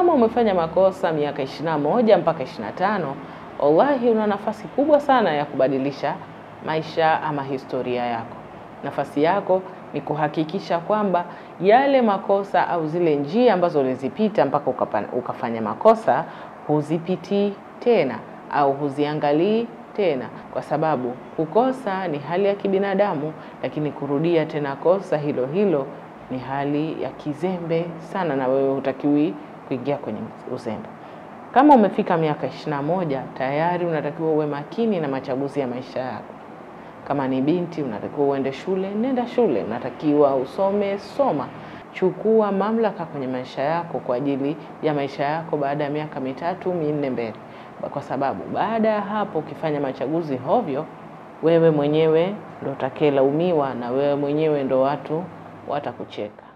kama umefanya makosa miaka 21 mpaka 25, wallahi una nafasi kubwa sana ya kubadilisha maisha ama historia yako. Nafasi yako ni kuhakikisha kwamba yale makosa au zile njia ambazo ulizipita mpaka ukafanya makosa huzipiti tena au huziangalii tena, kwa sababu kukosa ni hali ya kibinadamu, lakini kurudia tena kosa hilo hilo ni hali ya kizembe sana, na wewe hutakiwi kuingia kwenye uzembe. Kama umefika miaka 21, tayari unatakiwa uwe makini na machaguzi ya maisha yako. Kama ni binti, unatakiwa uende shule, nenda shule. Unatakiwa usome, soma. Chukua mamlaka kwenye maisha yako kwa ajili ya maisha yako baada ya miaka 3-4 mbele. Kwa sababu baada ya hapo ukifanya machaguzi hovyo, wewe mwenyewe ndo utakayelaumiwa na wewe mwenyewe ndo watu watakucheka.